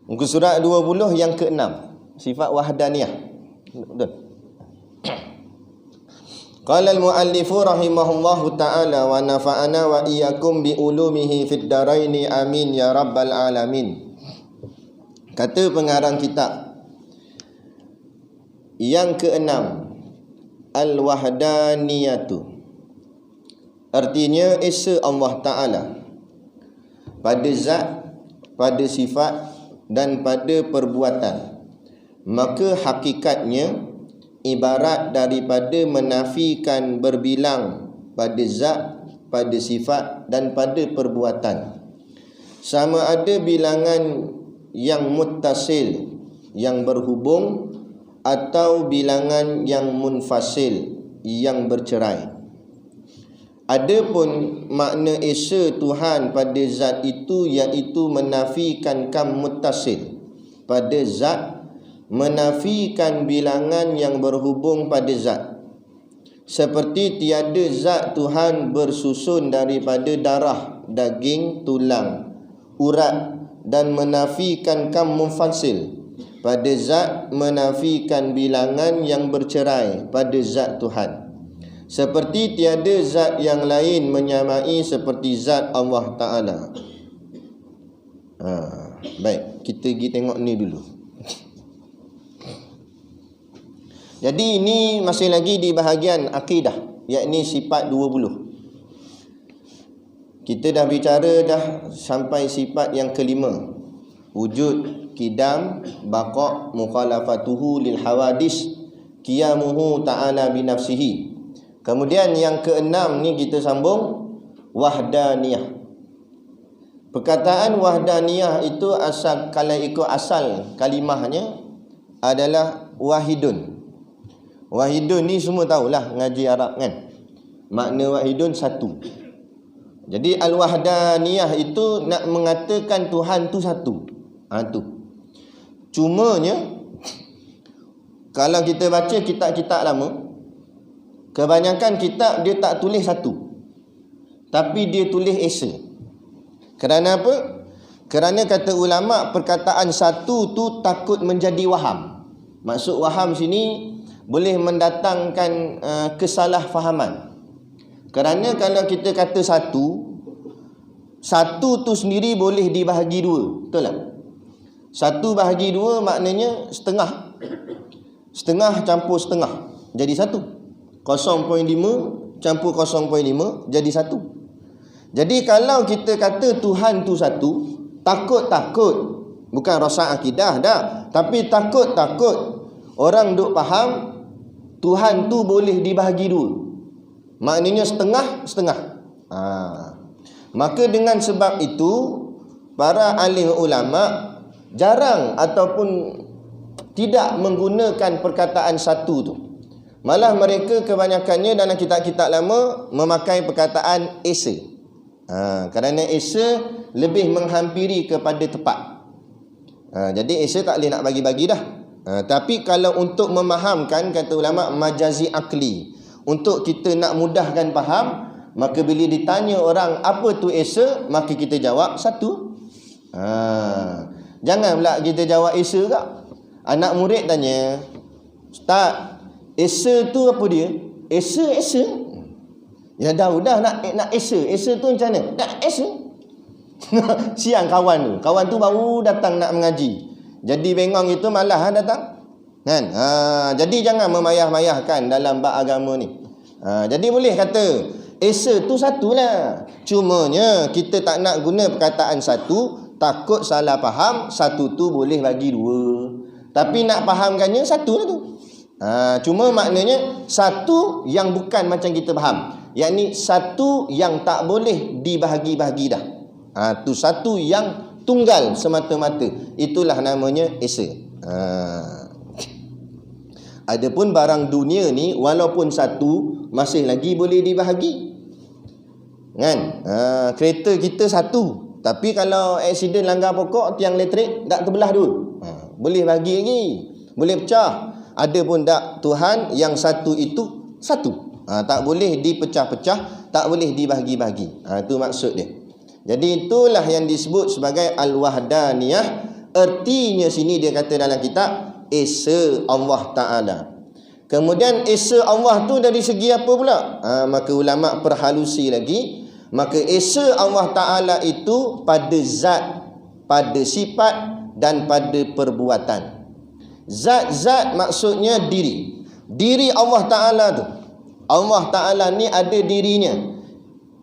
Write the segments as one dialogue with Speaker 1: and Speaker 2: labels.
Speaker 1: Muka surat 20 yang ke-6, sifat wahdaniyah. Betul. Qala al-muallifu rahimahullahu ta'ala wa nafa'ana wa iyyakum bi ulumihi fid daraini amin ya rabbal alamin. Kata pengarang kitab yang ke-6, al-wahdaniyatu, artinya esa Allah Ta'ala pada zat, pada sifat dan pada perbuatan. Maka hakikatnya ibarat daripada menafikan berbilang pada zat, pada sifat dan pada perbuatan. Sama ada bilangan yang muttasil, yang berhubung, atau bilangan yang munfasil, yang bercerai. Adapun makna esa Tuhan pada zat itu, iaitu menafikan kam muttasil pada zat, menafikan bilangan yang berhubung pada zat. Seperti tiada zat Tuhan bersusun daripada darah, daging, tulang, urat, dan menafikan kam munfasil pada zat, menafikan bilangan yang bercerai pada zat Tuhan. Seperti tiada zat yang lain menyamai seperti zat Allah Ta'ala. Baik, kita pergi tengok ni dulu. Jadi ini masih lagi di bahagian akidah, yakni sifat 20. Kita dah bicara dah sampai sifat yang kelima, wujud, qidam, baqa', mukhalafatuhu lil hawadis, qiyamuhu ta'ala binafsihi. Kemudian yang keenam ni kita sambung wahdaniyah. Perkataan wahdaniyah itu asal, kalau ikut asal kalimahnya adalah wahidun. Wahidun ni semua tahulah ngaji Arab kan. Makna wahidun satu. Jadi al-wahdaniyah itu nak mengatakan Tuhan tu satu. Tu. Cumanya kalau kita baca kitab-kitab lama, kebanyakan kitab dia tak tulis satu, tapi dia tulis esa. Kerana apa? Kerana kata ulama, perkataan satu tu takut menjadi waham. Maksud waham sini boleh mendatangkan kesalahfahaman. Kerana kalau kita kata satu, satu tu sendiri boleh dibahagi dua, betul tak? Satu bahagi dua maknanya setengah. Setengah campur setengah jadi satu. 0.5 campur 0.5 jadi satu. Jadi kalau kita kata Tuhan tu satu, takut-takut, bukan rosak akidah dah, tapi takut-takut orang duk faham Tuhan tu boleh dibahagi dua. Maknanya setengah-setengah. Maka dengan sebab itu para alim ulama jarang ataupun tidak menggunakan perkataan satu tu. Malah mereka kebanyakannya dalam kitab-kitab lama memakai perkataan esa. Kerana esa lebih menghampiri kepada tepat. Jadi esa tak boleh nak bagi-bagi dah. Tapi kalau untuk memahamkan, kata ulama, majazi akli, untuk kita nak mudahkan faham, maka bila ditanya orang apa tu esa, maka kita jawab satu. Jangan pula kita jawab esa tak. Anak murid tanya, Ustaz, esa tu apa dia? Esa. Ya dah nak esa tu macam mana? Nak esa. Siang kawan tu baru datang nak mengaji. Jadi bengong itu malah datang. Kan? Jadi jangan memayah-mayahkan dalam bab agama ni. Jadi boleh kata esa tu satulah. Cumanya kita tak nak guna perkataan satu, takut salah faham. Satu tu boleh bagi dua, tapi nak fahamkannya satu lah tu. Cuma maknanya satu yang bukan macam kita faham, yakni satu yang tak boleh dibahagi-bahagi dah. Tu satu yang tunggal semata-mata. Itulah namanya esa. Adapun barang dunia ni walaupun satu masih lagi boleh dibahagi. Kan? Kereta kita satu, tapi kalau aksiden langgar pokok tiang elektrik tak terbelah dua. Boleh bagi lagi, boleh pecah. Adapun tak, Tuhan yang satu itu satu. Tak boleh dipecah-pecah, tak boleh dibahagi-bahagi. Itu maksud dia. Jadi itulah yang disebut sebagai al-wahdaniyah, Ertinya sini dia kata dalam kitab Esa Allah Ta'ala. Kemudian esa Allah tu dari segi apa pula? Maka ulama perhalusi lagi. Maka esa Allah Ta'ala itu pada zat, pada sifat dan pada perbuatan. Zat-zat maksudnya diri. Diri Allah Ta'ala tu, Allah Ta'ala ni ada dirinya.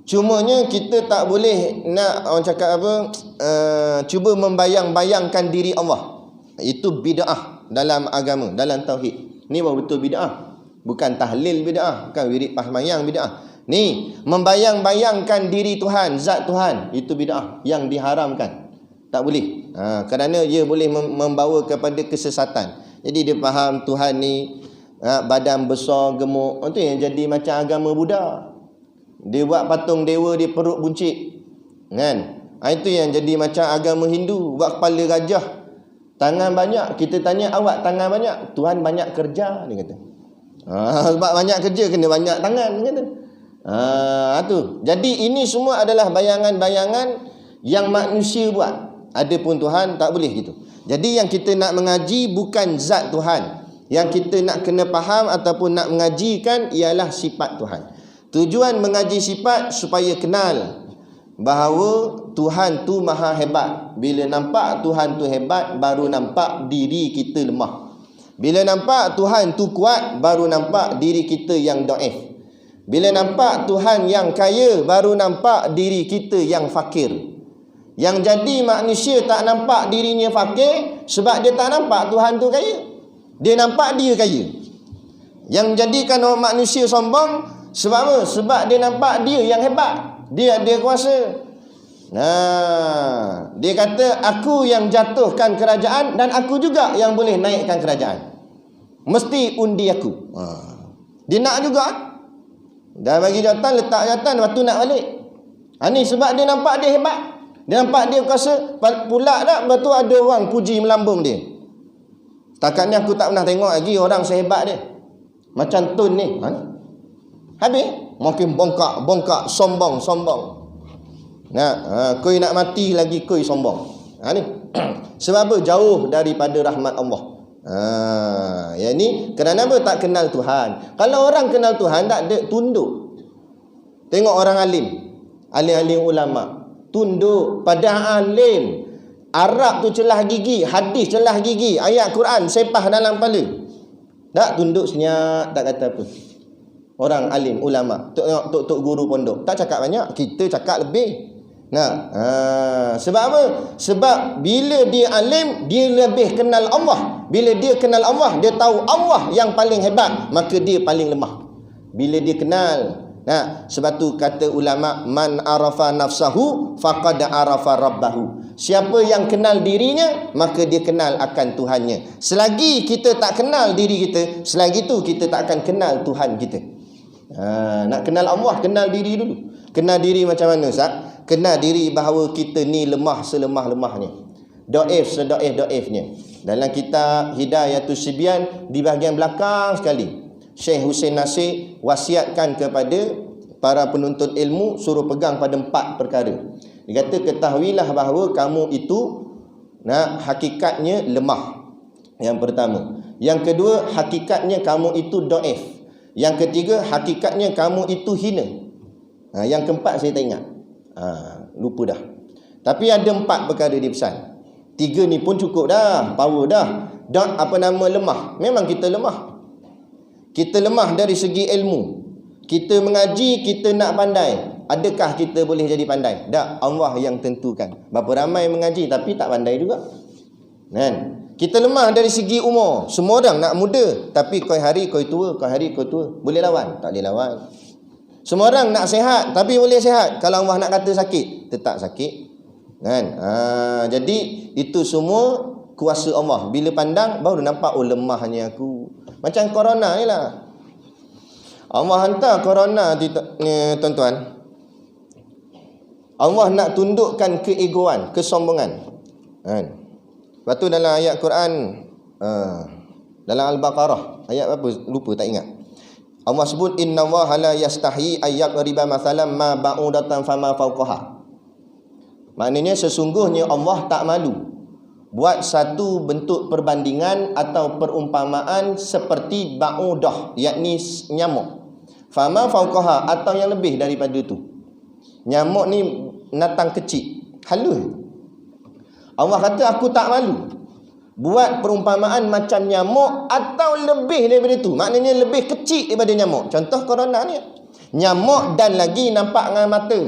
Speaker 1: Cumanya kita tak boleh nak orang cakap apa, cuba membayang-bayangkan diri Allah. Itu bid'ah dalam agama, dalam tauhid. Ni baru betul bid'ah. Bukan tahlil bid'ah, bukan wirid pasmayang bid'ah. Ni membayang-bayangkan diri Tuhan, zat Tuhan, itu bid'ah yang diharamkan. Tak boleh. Kerana ia boleh membawa kepada kesesatan. Jadi dia faham Tuhan ni badan besar, gemuk. Itu yang jadi macam agama Buddha. Dia buat patung dewa, dia perut buncit. Kan? Itu yang jadi macam agama Hindu, buat kepala gajah, tangan banyak. Kita tanya, awak tangan banyak? Tuhan banyak kerja, dia kata. Sebab banyak kerja kena banyak tangan, dia kata. Tu. Jadi ini semua adalah bayangan-bayangan yang manusia buat. Adapun Tuhan tak boleh gitu. Jadi yang kita nak mengaji bukan zat Tuhan. Yang kita nak kena faham ataupun nak mengajikan ialah sifat Tuhan. Tujuan mengaji sifat supaya kenal bahawa Tuhan tu maha hebat. Bila nampak Tuhan tu hebat, baru nampak diri kita lemah. Bila nampak Tuhan tu kuat, baru nampak diri kita yang dhaif. Bila nampak Tuhan yang kaya, baru nampak diri kita yang fakir. Yang jadi manusia tak nampak dirinya fakir sebab dia tak nampak Tuhan tu kaya. Dia nampak dia kaya. Yang jadikan orang manusia sombong sebab apa? Sebab dia nampak dia yang hebat. Dia ada kuasa. Dia kata aku yang jatuhkan kerajaan dan aku juga yang boleh naikkan kerajaan. Mesti undi aku. Dia nak juga. Dah bagi jawatan, letak jawatan, lepas tu nak balik. Ni sebab dia nampak dia hebat. Dia nampak dia kuasa. Pula tak, lepas tu ada orang puji melambung dia. Setakat ni aku tak pernah tengok lagi orang sehebat dia. Macam Tun ni. Habis makin bongkak, sombong. Koi nak mati lagi koi sombong. Ni. Sebab apa? Jauh daripada rahmat Allah. Yang ni kerana apa? Tak kenal Tuhan. Kalau orang kenal Tuhan, tak ada tunduk. Tengok orang alim, alim-alim ulama, tunduk pada alim. Arab tu celah gigi, hadis celah gigi, ayat Quran sepah dalam kepala. Tak tunduk senyap, tak kata apa. Orang alim ulama, tok guru pondok tak cakap banyak, kita cakap lebih. Sebab apa? Sebab bila dia alim, dia lebih kenal Allah. Bila dia kenal Allah, dia tahu Allah yang paling hebat, maka dia paling lemah. Bila dia kenal. Sebab tu kata ulama, man arafa nafsahu faqad arafa rabbahu. Siapa yang kenal dirinya, maka dia kenal akan Tuhannya. Selagi kita tak kenal diri kita, selagi tu kita tak akan kenal Tuhan kita. Nak kenal Allah, kenal diri dulu. Kenal diri macam mana, Ustaz? Kenal diri bahawa kita ni lemah selemah-lemahnya, dhaif sedaif-daifnya. Dalam kitab Hidayatus Sibyan di bahagian belakang sekali, Syekh Hussein Nasir wasiatkan kepada para penuntut ilmu, suruh pegang pada 4 perkara. Dia kata, ketahuilah bahawa kamu itu hakikatnya lemah. Yang pertama. Yang kedua, hakikatnya kamu itu dhaif. Yang ketiga, hakikatnya kamu itu hina. Yang keempat saya tak ingat. Lupa dah. Tapi ada 4 perkara dia pesan. 3 ni pun cukup dah, power dah. Dan lemah. Memang kita lemah. Kita lemah dari segi ilmu. Kita mengaji, kita nak pandai. Adakah kita boleh jadi pandai? Tak, Allah yang tentukan. Berapa ramai mengaji tapi tak pandai juga. Kan? Kita lemah dari segi umur. Semua orang nak muda, tapi koi hari koi tua, koi hari koi tua. Boleh lawan? Tak boleh lawan. Semua orang nak sihat, tapi boleh sihat. Kalau Allah nak kata sakit, tetap sakit. Kan? Jadi itu semua kuasa Allah. Bila pandang baru nampak, oh lemahnya aku. Macam corona ni lah. Allah hantar corona ni, tuan-tuan. Allah nak tundukkan keegoan, kesombongan. Kan? Lepas tu dalam ayat Quran, dalam Al-Baqarah, ayat apa? Lupa, tak ingat. Allah sebut, Inna Allah la yastahi ayyak riba masalam ma ba'udatan fama fauqaha. Maknanya sesungguhnya Allah tak malu buat satu bentuk perbandingan atau perumpamaan seperti ba'udah, yakni nyamuk. Fama fauqaha, atau yang lebih daripada itu. Nyamuk ni natang kecil, halus. Allah kata aku tak malu buat perumpamaan macam nyamuk atau lebih daripada itu. Maknanya lebih kecil daripada nyamuk. Contoh corona ni. Nyamuk dan lagi nampak dengan mata.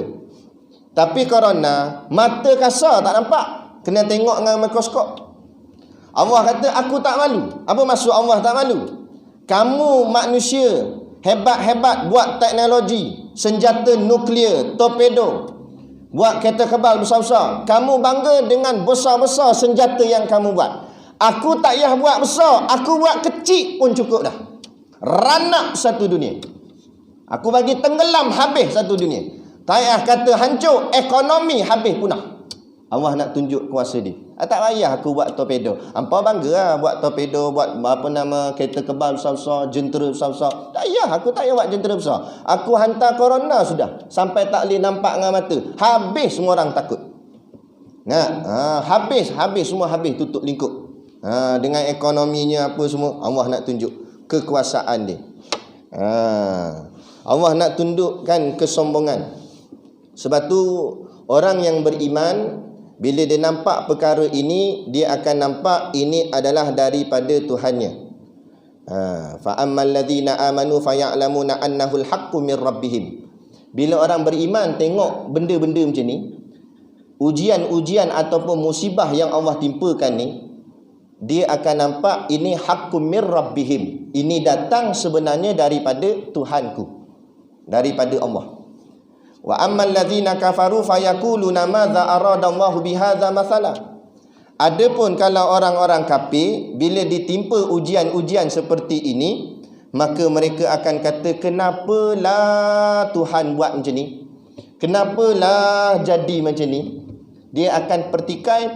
Speaker 1: Tapi corona, mata kasar tak nampak. Kena tengok dengan mikroskop. Allah kata aku tak malu. Apa maksud Allah tak malu? Kamu manusia hebat-hebat buat teknologi, senjata nuklear, torpedo, buat kereta kebal besar-besar. Kamu bangga dengan besar-besar senjata yang kamu buat. Aku tak payah buat besar, aku buat kecil pun cukup dah. Ranak satu dunia. Aku bagi tenggelam habis satu dunia. Tak payah kata hancur, ekonomi habis punah. Allah nak tunjuk kuasa dia. Tak payah aku buat torpedo. Hampa bangga lah buat torpedo, buat apa nama kereta kebal besar-besar, jentera besar-besar. Tak payah, aku tak payah buat jentera besar. Aku hantar corona sudah. Sampai tak boleh nampak dengan mata. Habis semua orang takut. Habis semua habis tutup lingkup. Dengan ekonominya apa semua, Allah nak tunjuk kekuasaan dia. Allah nak tunjukkan kesombongan. Sebab tu orang yang beriman, bila dia nampak perkara ini, dia akan nampak ini adalah daripada Tuhannya. Fa ammal ladzina amanu faya'lamuna annahu al-haqqu min rabbihim. Bila orang beriman tengok benda-benda macam ni, ujian-ujian ataupun musibah yang Allah timpakan ni, dia akan nampak ini haqqum mir rabbihim. Ini datang sebenarnya daripada Tuhanku, daripada Allah. Wa ammal ladzina kafaru fayaquluna madza aradallahu bihadza mathala. Adapun kalau orang-orang kafir bila ditimpa ujian-ujian seperti ini, maka mereka akan kata, kenapalah Tuhan buat macam ni? Kenapalah jadi macam ni? Dia akan pertikai.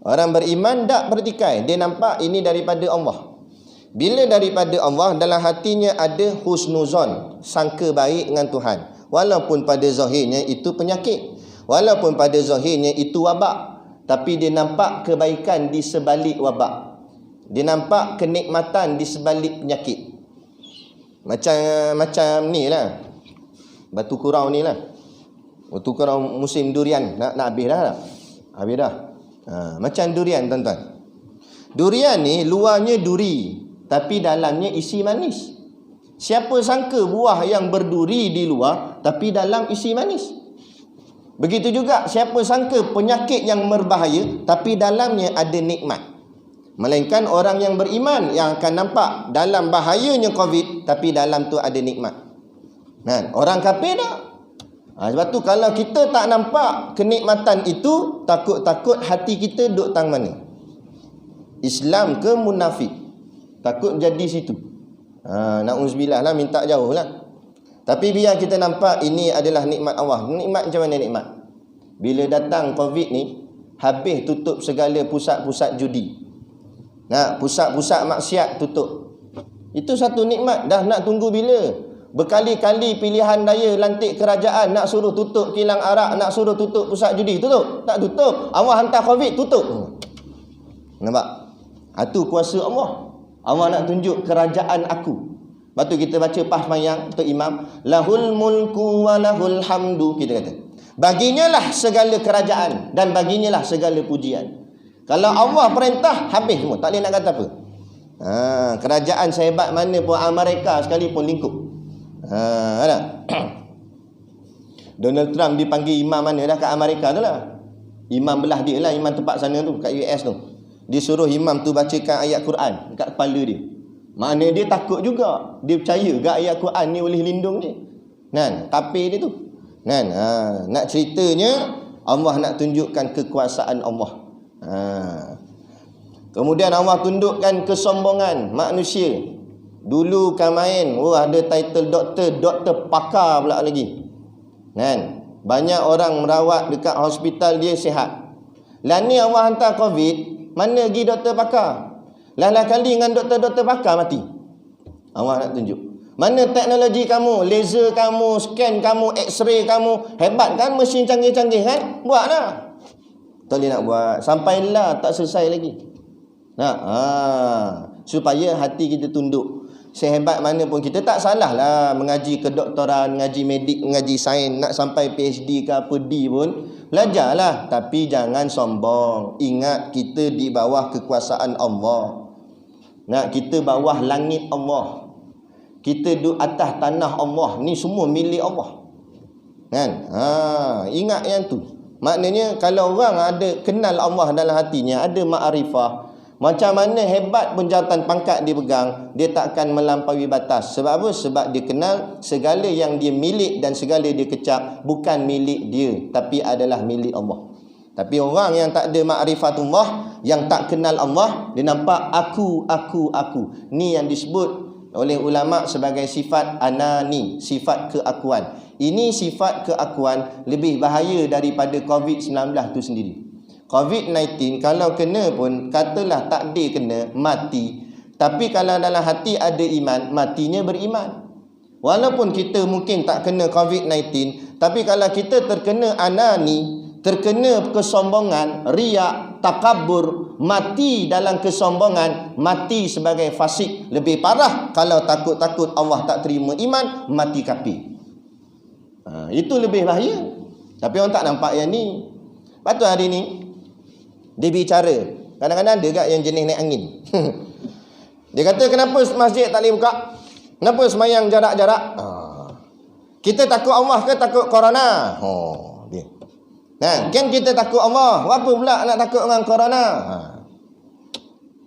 Speaker 1: Orang beriman tak pertikai. Dia nampak ini daripada Allah. Bila daripada Allah, dalam hatinya ada husnuzon, sangka baik dengan Tuhan. Walaupun pada zahirnya itu penyakit, walaupun pada zahirnya itu wabak, tapi dia nampak kebaikan di sebalik wabak. Dia nampak kenikmatan di sebalik penyakit. Macam ni lah, batu kurau ni lah. Batu kurau musim durian nak habis dah tak? Habis dah. Macam durian tuan-tuan. Durian ni luarnya duri, tapi dalamnya isi manis. Siapa sangka buah yang berduri di luar, tapi dalam isi manis. Begitu juga siapa sangka penyakit yang berbahaya, tapi dalamnya ada nikmat. Melainkan orang yang beriman yang akan nampak dalam bahayanya COVID, tapi dalam tu ada nikmat. Orang kafir tak. Sebab tu kalau kita tak nampak kenikmatan itu, takut-takut hati kita duduk tang mana? Islam ke munafik? Takut jadi situ. Na'udzubillah lah, minta jauh lah. Tapi biar kita nampak ini adalah nikmat Allah. Nikmat macam mana nikmat? Bila datang COVID ni, habis tutup segala pusat-pusat judi. Pusat-pusat maksiat tutup. Itu satu nikmat. Dah nak tunggu bila? Berkali-kali pilihan daya lantik kerajaan nak suruh tutup kilang arak, nak suruh tutup pusat judi. Tutup? Tak tutup. Allah hantar COVID, tutup. Nampak? Itu kuasa Allah. Allah nak tunjuk kerajaan aku. Lepas tu kita baca pasmayang untuk imam, lahul mulku wa lahul hamdu. Kita kata, baginya lah segala kerajaan dan baginya lah segala pujian. Kalau Allah perintah, habis semua. Tak boleh nak kata apa. Kerajaan sehebat mana pun, Amerika sekalipun lingkup. Donald Trump dipanggil imam mana dah kat Amerika tu lah. Imam belah dia lah, imam tempat sana tu, kat US tu. Disuruh imam tu bacakan ayat Quran dekat kepala dia. Mana dia takut juga. Dia percaya ke ayat Quran ni boleh lindung dia. Tapir dia tu. Nak ceritanya, Allah nak tunjukkan kekuasaan Allah. Kemudian Allah tunjukkan kesombongan manusia. Dulu kan main, ada title doktor pakar pula lagi. Banyak orang merawat dekat hospital, dia sihat. Lah ni Allah hantar COVID, mana lagi doktor pakar? Lah kali dengan doktor pakar mati. Allah nak tunjuk. Mana teknologi kamu, laser kamu, scan kamu, x-ray kamu, hebat kan, mesin canggih-canggih kan? Buat lah. Tak boleh nak buat. Sampailah tak selesai lagi. Supaya hati kita tunduk. Sehebat mana pun kita, tak salah lah mengaji kedoktoran, mengaji medik, mengaji sains, nak sampai PhD ke apa D pun, belajarlah. Tapi jangan sombong. Ingat kita di bawah kekuasaan Allah. Kita bawah langit Allah. Kita duduk atas tanah Allah. Ni semua milik Allah. Kan? Ingat yang tu. Maknanya kalau orang ada kenal Allah dalam hatinya, ada ma'rifah, macam mana hebat pun jawatan pangkat dia pegang, dia tak akan melampaui batas. Sebab apa? Sebab dia kenal segala yang dia milik dan segala dia kecap bukan milik dia, tapi adalah milik Allah. Tapi orang yang tak ada ma'rifatullah, yang tak kenal Allah, dia nampak aku. Ni yang disebut oleh ulama sebagai sifat anani, sifat keakuan. Ini sifat keakuan lebih bahaya daripada COVID-19 tu sendiri. COVID-19 kalau kena pun, katalah takdir kena, mati. Tapi kalau dalam hati ada iman, matinya beriman. Walaupun kita mungkin tak kena COVID-19, tapi kalau kita terkena anani, terkena kesombongan, riak, takabur, mati dalam kesombongan, mati sebagai fasik. Lebih parah kalau takut-takut Allah tak terima iman, mati kafir. Itu lebih bahaya. Tapi orang tak nampak yang ni. Lepas tu hari ni dia bicara, kadang-kadang ada kat yang jenis naik angin. Dia kata, kenapa masjid tak boleh buka? Kenapa semayang jarak-jarak? Kita takut Allah ke takut corona? Dia. Kan kita takut Allah, apa pula nak takut dengan corona?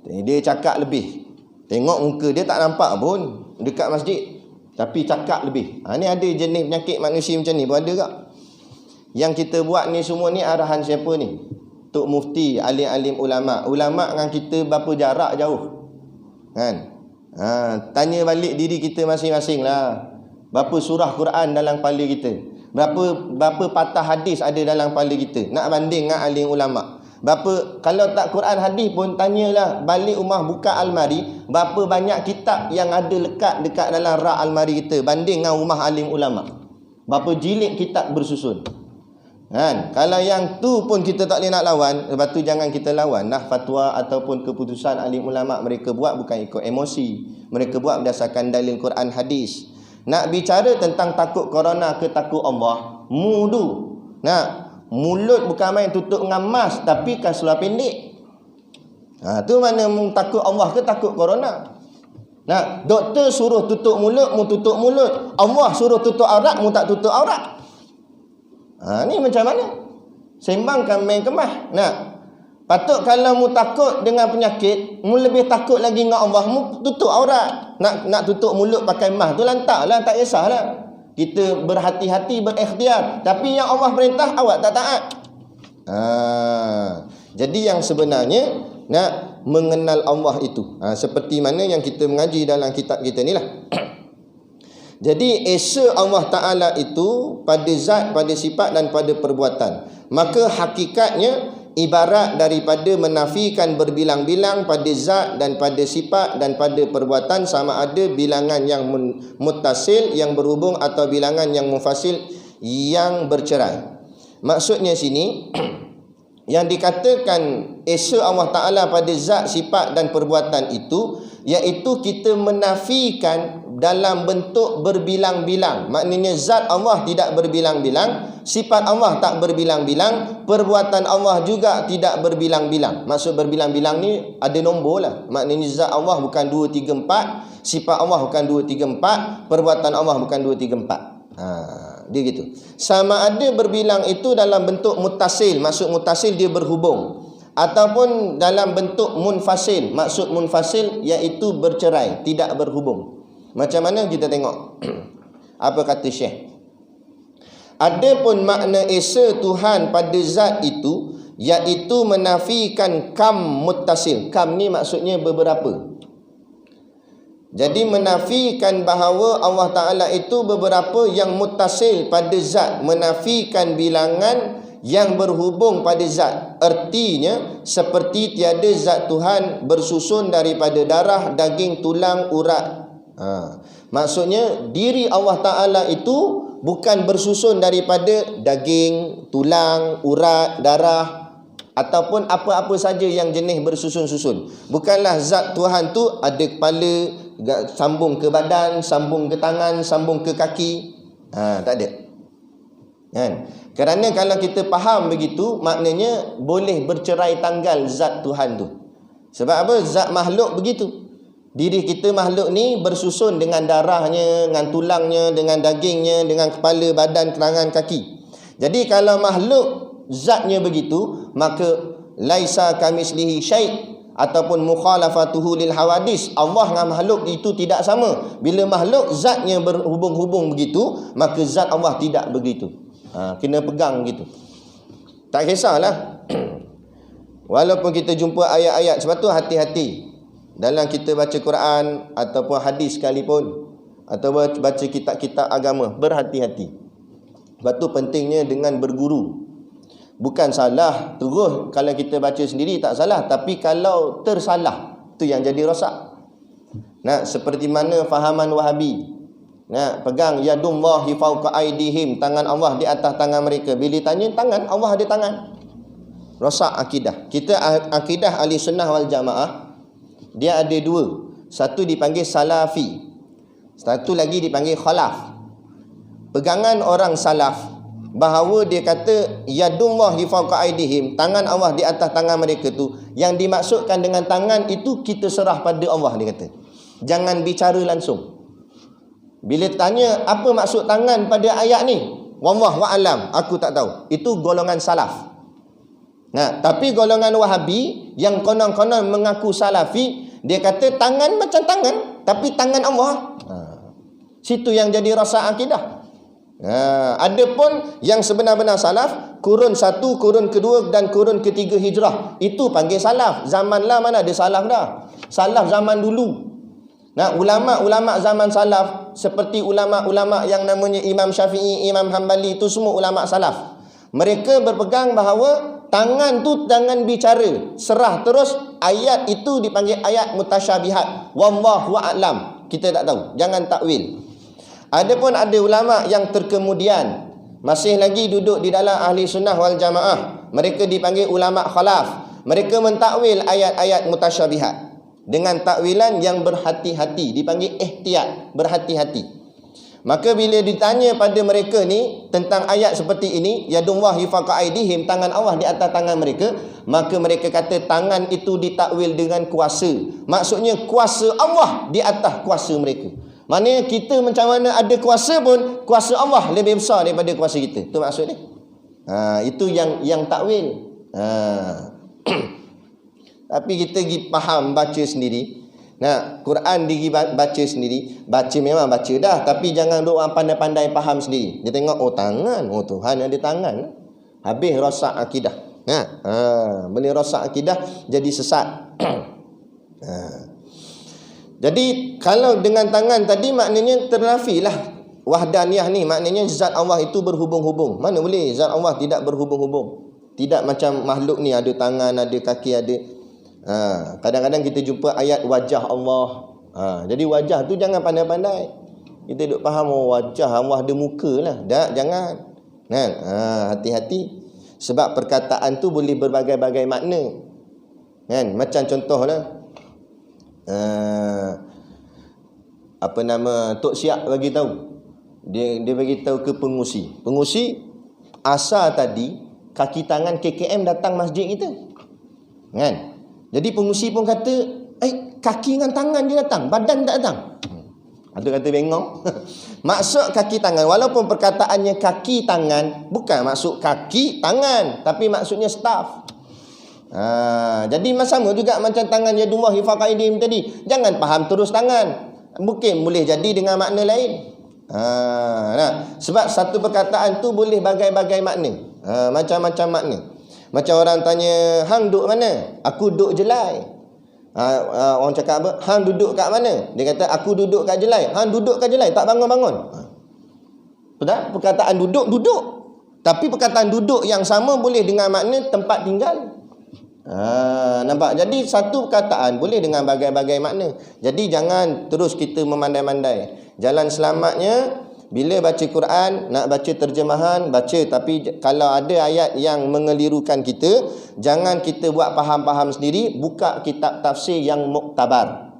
Speaker 1: Dia cakap lebih. Tengok muka dia tak nampak pun dekat masjid, tapi cakap lebih. Ni ada jenis penyakit manusia macam ni pun ada tak? Yang kita buat ni semua ni arahan siapa ni? Tok Mufti, alim-alim ulama. Ulama dengan kita berapa jarak jauh? Kan? Tanya balik diri kita masing-masing lah. Berapa surah Quran dalam kepala kita? Berapa patah hadis ada dalam kepala kita? Nak banding dengan alim ulama. Kalau tak Quran hadis pun, tanyalah balik rumah, buka almari, berapa banyak kitab yang ada lekat dekat dalam rak almari kita banding dengan rumah alim ulama. Berapa jilid kitab bersusun. Kan? Kalau yang tu pun kita tak boleh nak lawan, lepas tu jangan kita lawan lah fatwa ataupun keputusan alim ulama. Mereka buat bukan ikut emosi, mereka buat berdasarkan dalil Quran hadis. Nak bicara tentang takut corona ke takut Allah, mudu. Mulut bukan main tutup dengan mask, tapi kan seluar pendek. Tu mana takut Allah ke takut corona? Doktor suruh tutup mulut, mu tutup mulut. Allah suruh tutup aurat, mu tak tutup aurat. Ni macam mana? Sembangkan main kemah. Patut kalau mu takut dengan penyakit, mu lebih takut lagi dengan Allah, mu tutup aurat. Nak tutup mulut pakai mask tu lantaklah, tak kisahlah. Kita berhati-hati, berikhtiar. Tapi yang Allah perintah, awak tak taat. Jadi yang sebenarnya nak mengenal Allah itu, seperti mana yang kita mengaji dalam kitab kita ni lah. Jadi esa Allah Ta'ala itu pada zat, pada sifat dan pada perbuatan. Maka hakikatnya ibarat daripada menafikan berbilang-bilang pada zat dan pada sifat dan pada perbuatan, sama ada bilangan yang muttasil yang berhubung atau bilangan yang munfasil yang bercerai. Maksudnya sini yang dikatakan esa Allah Ta'ala pada zat, sifat dan perbuatan itu, iaitu kita menafikan dalam bentuk berbilang-bilang. Maknanya zat Allah tidak berbilang-bilang, sifat Allah tak berbilang-bilang, perbuatan Allah juga tidak berbilang-bilang. Maksud berbilang-bilang ni ada nombor lah. Maknanya zat Allah bukan 2, 3, 4, sifat Allah bukan 2, 3, 4, perbuatan Allah bukan 2, 3, 4. Dia gitu. Sama ada berbilang itu dalam bentuk muttasil, maksud muttasil dia berhubung, ataupun dalam bentuk munfasil, maksud munfasil iaitu bercerai, tidak berhubung. Macam mana kita tengok apa kata Syekh. Adapun makna esa Tuhan pada zat itu, iaitu menafikan kam muttasil. Kam ni maksudnya beberapa. Jadi menafikan bahawa Allah Ta'ala itu beberapa yang muttasil pada zat, menafikan bilangan yang berhubung pada zat. Artinya seperti tiada zat Tuhan bersusun daripada darah, daging, tulang, urat. Maksudnya diri Allah Ta'ala itu bukan bersusun daripada daging, tulang, urat, darah. ataupun apa-apa saja yang jenis bersusun-susun. Bukanlah zat Tuhan tu ada kepala, sambung ke badan, sambung ke tangan, sambung ke kaki. Tak ada. Kan? Kerana kalau kita faham begitu, maknanya boleh bercerai tanggal zat Tuhan tu. Sebab apa? Zat makhluk begitu. Diri kita makhluk ni bersusun dengan darahnya, dengan tulangnya, dengan dagingnya, dengan kepala, badan, tangan, kaki. Jadi kalau makhluk zatnya begitu, maka laisa kamislihi syai' ataupun mukhalafatuhu lil hawadis. Allah dengan makhluk itu tidak sama. Bila makhluk zatnya berhubung-hubung begitu, maka zat Allah tidak begitu. Kena pegang gitu. Tak kisahlah. Walaupun kita jumpa ayat-ayat, sebab tu hati-hati dalam kita baca Quran ataupun hadis sekalipun, atau baca kitab-kitab agama, berhati-hati. Sebab tu pentingnya dengan berguru. Bukan salah terus kalau kita baca sendiri tak salah, tapi kalau tersalah, tu yang jadi rosak. Seperti mana fahaman Wahabi. Pegang yadullahi fawqa aydihim, tangan Allah di atas tangan mereka. Bila tanya tangan, Allah ada tangan. Rosak akidah. Kita akidah ahli sunnah wal jamaah, dia ada dua. Satu dipanggil salafi, satu lagi dipanggil khalaf. Pegangan orang salaf bahawa dia kata yadullahi fawqa aydihim, tangan Allah di atas tangan mereka tu, yang dimaksudkan dengan tangan itu kita serah pada Allah, dia kata. Jangan bicara langsung. Bila tanya apa maksud tangan pada ayat ni, wallahu a'lam, aku tak tahu. Itu golongan salaf. Tapi golongan Wahabi yang konon-konon mengaku salafi, dia kata tangan macam tangan, tapi tangan Allah. Situ yang jadi rosak akidah. Adapun yang sebenar-benar salaf, kurun 1, kurun kedua dan kurun ketiga hijrah, itu panggil salaf. Zaman lah mana ada salaf dah. Salaf zaman dulu. Ulama-ulama zaman salaf, seperti ulama-ulama yang namanya Imam Syafi'i, Imam Hanbali, itu semua ulama salaf. Mereka berpegang bahawa tangan tu jangan bicara, serah terus. Ayat itu dipanggil ayat mutasyabihat. Wallahu a'lam, kita tak tahu, jangan takwil. Adapun ada ulama yang terkemudian, masih lagi duduk di dalam ahli sunnah wal jamaah, mereka dipanggil ulama khalaf. Mereka mentakwil ayat-ayat mutasyabihat dengan takwilan yang berhati-hati, dipanggil ihtiyat, berhati-hati. Maka bila ditanya pada mereka ni tentang ayat seperti ini, yadullahi fawqa aydihim, tangan Allah di atas tangan mereka, maka mereka kata tangan itu ditakwil dengan kuasa. Maksudnya kuasa Allah di atas kuasa mereka. Maknanya kita macam mana ada kuasa pun, kuasa Allah lebih besar daripada kuasa kita. Itu maksudnya. Itu yang takwil. Tapi kita pergi faham, baca sendiri. Quran digi baca sendiri. Baca memang baca dah, tapi jangan duk orang pandai-pandai faham sendiri. Dia tengok, oh tangan, oh Tuhan ada tangan. Habis rosak akidah. Boleh rosak akidah, jadi sesat. Jadi kalau dengan tangan tadi, maknanya ternafilah wahdaniyah ni, maknanya zat Allah itu berhubung-hubung. Mana boleh zat Allah tidak berhubung-hubung? Tidak macam makhluk ni ada tangan, ada kaki, ada. Kadang-kadang kita jumpa ayat wajah Allah. Jadi wajah tu jangan pandai-pandai. Kita duk faham, oh wajah Allah ada muka lah. Tak, jangan. Hati-hati. Sebab perkataan tu boleh berbagai-bagai makna. Macam contohlah, Tok Siak bagi tahu. Dia bagi tahu ke pengusi. Pengusi asal tadi kaki tangan KKM datang masjid kita. Jadi pengusi pun kata, kaki dengan tangan dia datang, badan tak datang. Ada kata bengong. Maksud kaki tangan, walaupun perkataannya kaki tangan, bukan maksud kaki tangan, tapi maksudnya staff. Jadi sama juga macam tangan yadullahi fawqa aydihim tadi. Jangan faham terus tangan. Mungkin boleh jadi dengan makna lain. Sebab satu perkataan tu boleh bagai-bagai makna. Macam-macam makna. Macam orang tanya, hang duduk mana? Aku duduk jelai. Orang cakap apa? Hang duduk kat mana? Dia kata, aku duduk kat jelai. Hang duduk kat jelai, tak bangun-bangun. Betul? Perkataan duduk, duduk. Tapi perkataan duduk yang sama boleh dengan makna tempat tinggal. Nampak? Jadi satu perkataan boleh dengan bagai-bagai makna. Jadi jangan terus kita memandai-mandai. Jalan selamatnya Bila baca Quran, nak baca terjemahan, baca. Tapi kalau ada ayat yang mengelirukan kita, jangan kita buat faham-faham sendiri. Buka kitab tafsir yang muktabar,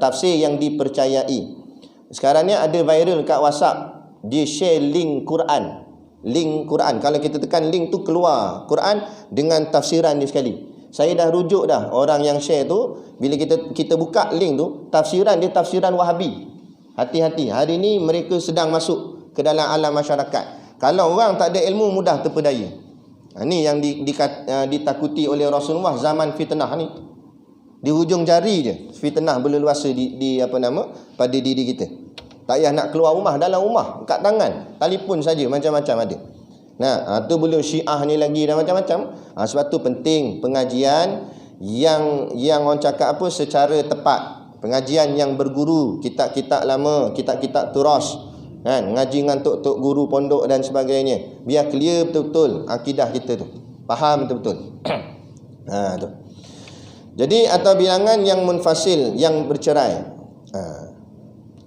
Speaker 1: tafsir yang dipercayai. Sekarang ni ada viral kat WhatsApp, dia share link Quran. Link Quran, kalau kita tekan link tu keluar Quran dengan tafsiran dia sekali. Saya dah rujuk dah orang yang share tu. Bila kita buka link tu, tafsiran dia tafsiran Wahabi. Hati-hati, hari ni mereka sedang masuk ke dalam alam masyarakat. Kalau orang tak ada ilmu, mudah terpedaya. Ni yang ditakuti oleh Rasulullah zaman fitnah ni. Di hujung jari je fitnah berleluasa pada diri kita. Tak payah nak keluar rumah, dalam rumah, kat tangan, telefon saja, macam-macam ada. Nah, tu belum Syiah ni lagi dan macam-macam. Sebab tu penting pengajian yang orang cakap secara tepat. Pengajian yang berguru, kitab-kitab lama, kitab-kitab turas, kan, ngaji dengan tok-tok guru pondok dan sebagainya. Biar clear betul-betul akidah kita tu. Faham betul-betul. Tu. Jadi atau bilangan yang munfasil, yang bercerai.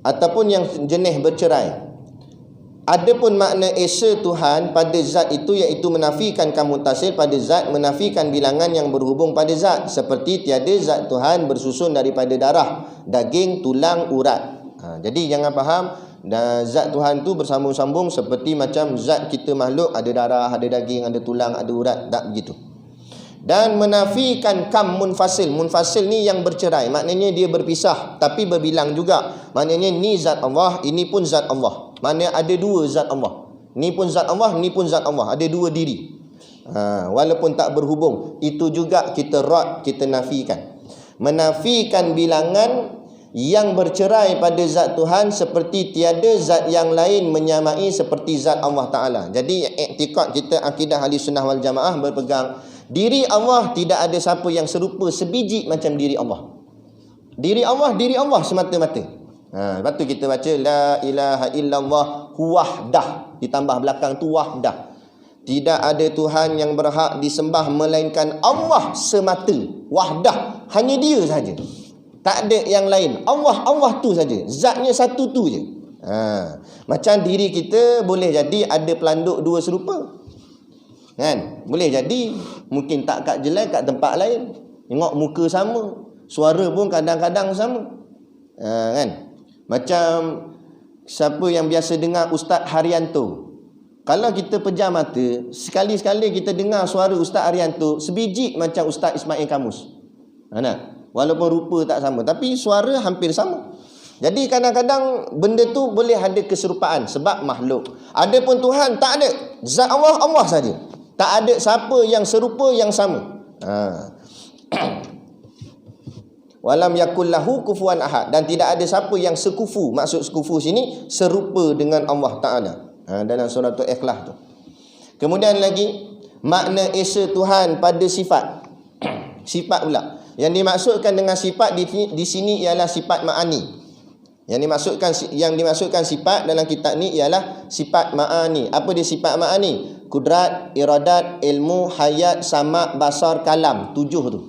Speaker 1: Ataupun yang jenis bercerai. Adapun makna esa Tuhan pada zat itu, iaitu menafikan mutasil pada zat, menafikan bilangan yang berhubung pada zat, seperti tiada zat Tuhan bersusun daripada darah, daging, tulang, urat. Jadi jangan faham zat Tuhan tu bersambung-sambung seperti macam zat kita makhluk, ada darah, ada daging, ada tulang, ada urat. Tak begitu. Dan menafikan munfasil. Munfasil ni yang bercerai, maknanya dia berpisah tapi berbilang juga. Maknanya ni zat Allah, ini pun zat Allah. Maknanya ada dua zat Allah. Ni pun zat Allah, ni pun zat Allah. Ada dua diri. Walaupun tak berhubung, itu juga kita rad, kita nafikan. Menafikan bilangan yang bercerai pada zat Tuhan, seperti tiada zat yang lain menyamai seperti zat Allah Ta'ala. Jadi iktikad kita, akidah ahli sunnah wal jamaah berpegang diri Allah tidak ada siapa yang serupa sebiji macam diri Allah. Diri Allah semata-mata. Lepas tu kita baca la ilaha illallah wahdah, ditambah belakang tu wahdah. Tidak ada Tuhan yang berhak disembah melainkan Allah semata. Wahdah, hanya dia saja. Tak ada yang lain. Allah tu saja. Zatnya satu tu je. Macam diri kita boleh jadi ada pelanduk dua serupa. Kan? Boleh jadi mungkin tak kat jelai, kat tempat lain. Tengok muka sama, suara pun kadang-kadang sama. Kan? Macam siapa yang biasa dengar Ustaz Haryanto. Kalau kita pejam mata, sekali-sekali kita dengar suara Ustaz Haryanto, sebiji macam Ustaz Ismail Kamus. Walaupun rupa tak sama, tapi suara hampir sama. Jadi kadang-kadang benda tu boleh ada keserupaan sebab makhluk. Adapun Tuhan tak ada. Zat Allah saja. Tak ada siapa yang serupa yang sama. Walam yakul lahu kufuwan ahad, dan tidak ada siapa yang sekufu. Maksud sekufu sini serupa dengan Allah Ta'ala. Dalam surah Al-Ikhlas tu. Kemudian lagi makna esa Tuhan pada sifat. Sifat pula. Yang dimaksudkan dengan sifat di sini ialah sifat ma'ani. Yang dimaksudkan sifat dalam kitab ni ialah sifat ma'ani. Apa dia sifat ma'ani? Kudrat, iradat, ilmu, hayat, sama', basar, kalam. 7 tu.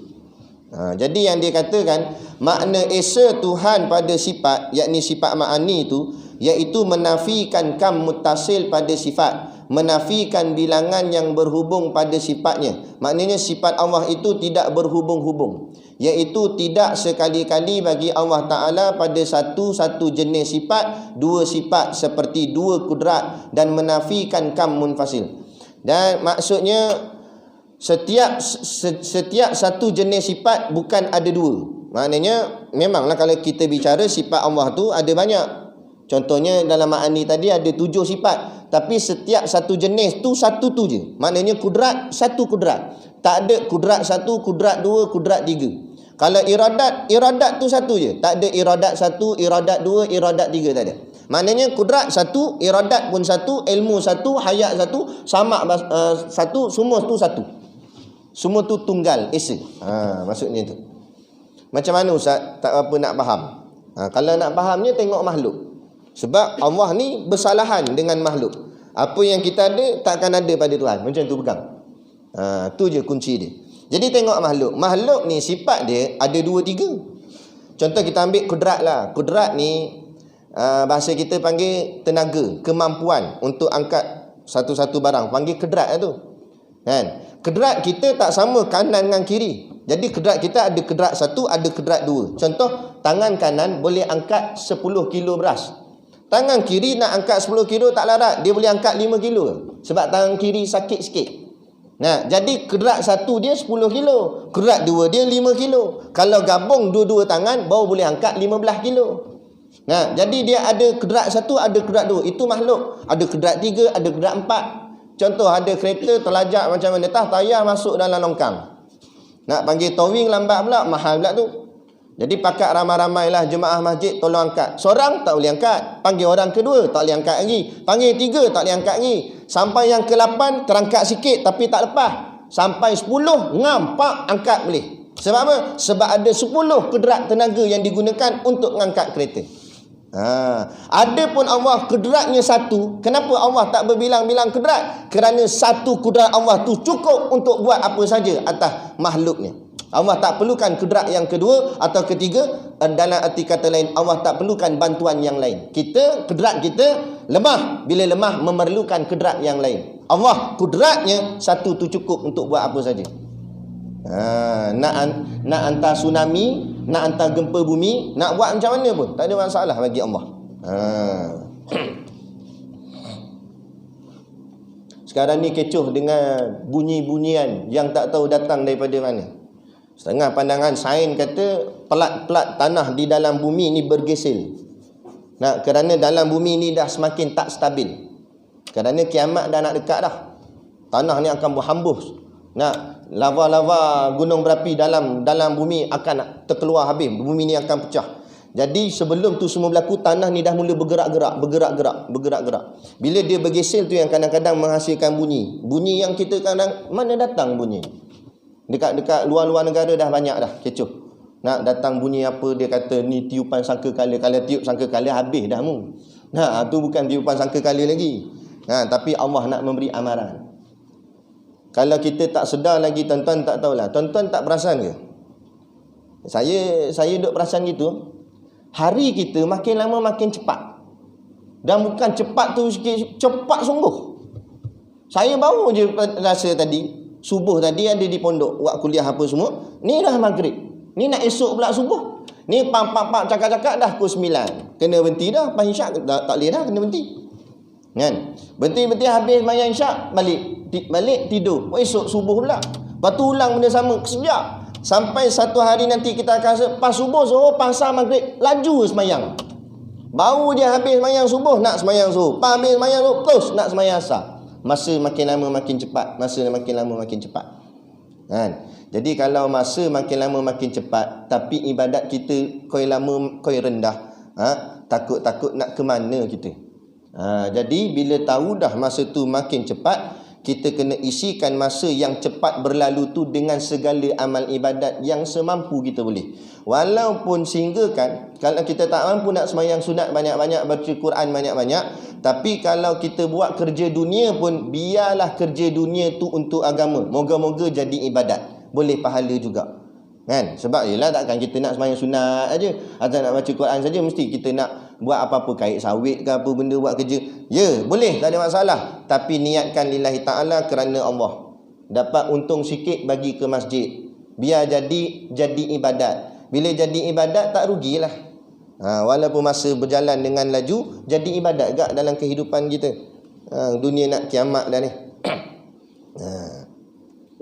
Speaker 1: Jadi yang dia katakan makna esa Tuhan pada sifat, yakni sifat ma'ani tu, iaitu menafikan muttasil pada sifat, menafikan bilangan yang berhubung pada sifatnya. Maknanya sifat Allah itu tidak berhubung-hubung, iaitu tidak sekali-kali bagi Allah Ta'ala pada satu jenis sifat, dua sifat seperti dua kudrat, dan menafikan munfasil. Dan maksudnya setiap satu jenis sifat bukan ada dua. Maknanya memanglah kalau kita bicara sifat Allah tu ada banyak. Contohnya dalam ma'ani tadi ada 7 sifat, tapi setiap satu jenis tu satu tu je. Maknanya kudrat, satu kudrat. Tak ada kudrat 1, kudrat 2, kudrat 3. Kalau iradat tu satu je. Tak ada iradat 1, iradat 2, iradat 3, tak ada. Maknanya kudrat 1, iradat pun 1, ilmu 1, hayat 1, sama' 1, semua tu 1. Semua tu tunggal, esa. Maksudnya tu. Macam mana Ustaz? Tak apa nak faham. Kalau nak fahamnya tengok makhluk. Sebab Allah ni bersalahan dengan makhluk. Apa yang kita ada takkan ada pada Tuhan. Macam tu pegang. Tu je kunci dia. Jadi tengok makhluk. Makhluk ni sifat dia ada 2, 3. Contoh kita ambil kudrat lah. Kudrat ni bahasa kita panggil tenaga, kemampuan untuk angkat satu-satu barang, panggil kedrat tu. Kan? Kedrat kita tak sama kanan dengan kiri. Jadi kedrat kita ada kedrat satu, ada kedrat dua. Contoh, tangan kanan boleh angkat 10 kilo beras. Tangan kiri nak angkat 10 kilo tak larat, dia boleh angkat 5 kilo. Sebab tangan kiri sakit sikit. Nah, jadi kedrat satu dia 10 kilo, kedrat dua dia 5 kilo. Kalau gabung dua-dua tangan baru boleh angkat 15 kilo. Nah, jadi dia ada kedrat satu, ada kedrat dua. Itu makhluk. Ada kedrat tiga, ada kedrat empat. Contoh, ada kereta terlajak macam mana, tayar masuk dalam longkang. Nak panggil towing lambat pula, mahal pula tu. Jadi pakat ramai-ramailah jemaah masjid tolong angkat. Seorang tak boleh angkat. Panggil orang kedua, tak boleh angkat lagi. Panggil tiga, tak boleh angkat lagi. Sampai yang ke-8 terangkat sikit tapi tak lepas. Sampai 10, ngam, pak, angkat boleh. Sebab apa? Sebab ada 10 kedrat tenaga yang digunakan untuk mengangkat kereta. Ada pun Allah kedratnya satu. Kenapa Allah tak berbilang-bilang kedrat? Kerana satu kedrat Allah tu cukup untuk buat apa saja atas makhluknya. Allah tak perlukan kedrat yang kedua atau ketiga. Dalam arti kata lain, Allah tak perlukan bantuan yang lain. Kedrat kita lemah. Bila lemah memerlukan kedrat yang lain. Allah kedratnya satu tu cukup untuk buat apa saja. Nak hantar tsunami, nak hantar gempa bumi, nak buat macam mana pun tak ada masalah bagi Allah. Sekarang ni kecoh dengan bunyi-bunyian yang tak tahu datang daripada mana. Setengah pandangan sains kata pelat-pelat tanah di dalam bumi ni bergesel. Kerana dalam bumi ni dah semakin tak stabil. Kerana kiamat dah nak dekat dah. Tanah ni akan berhembus. Lava-lava gunung berapi dalam bumi akan terkeluar habis. Bumi ni akan pecah. Jadi sebelum tu semua berlaku, tanah ni dah mula bergerak-gerak. Bila dia bergesel tu yang kadang-kadang menghasilkan bunyi. Bunyi yang kita kadang mana datang bunyi? Dekat luar-luar negara dah banyak dah kecoh. Nak datang bunyi apa, dia kata ni tiupan sangkakala. Kalau tiup sangkakala habis dah mu. Tu bukan tiupan sangkakala lagi. Tapi Allah nak memberi amaran. Kalau kita tak sedar lagi, tuan-tuan tak tahulah. Tuan-tuan tak perasan ke? Saya duk perasan gitu. Hari kita makin lama makin cepat. Dan bukan cepat tu sikit, cepat sungguh. Saya baru je rasa tadi, subuh tadi ada di pondok buat kuliah apa semua. Ni dah maghrib. Ni nak esok pula subuh. Ni pam cakap-cakap dah pukul 9. Kena berhenti dah. Lepas isyak tak boleh dah, kena berhenti. Kan? Berhenti habis mayang isyak, balik tidur. Esok subuh pula. Lepas tu ulang benda sama, sejak. Sampai satu hari nanti kita akan rasa pas subuh suruh pasal maghrib, laju semayang. Baru dia habis semayang subuh, nak semayang subuh. Pas habis semayang subuh, terus nak semayang asar. Masa makin lama makin cepat. Kan? Jadi kalau masa makin lama makin cepat, tapi ibadat kita koi lama koi rendah, takut-takut nak ke mana kita. Jadi bila tahu dah masa tu makin cepat, kita kena isikan masa yang cepat berlalu tu dengan segala amal ibadat yang semampu kita boleh. Walaupun sehingga kan, kalau kita tak mampu nak semayang sunat banyak-banyak, baca Quran banyak-banyak, tapi kalau kita buat kerja dunia pun, biarlah kerja dunia tu untuk agama. Moga-moga jadi ibadat. Boleh pahala juga. Kan? Sebab yelah takkan kita nak semayang sunat aja atau nak baca Quran saja, mesti kita nak buat apa-apa kait sawit ke apa benda buat kerja. Ya, boleh, tak ada masalah. Tapi niatkan lillahi ta'ala kerana Allah. Dapat untung sikit bagi ke masjid. Biar jadi ibadat. Bila jadi ibadat tak rugilah. Walaupun masa berjalan dengan laju, jadi ibadat gak dalam kehidupan kita. Dunia nak kiamat dah ni.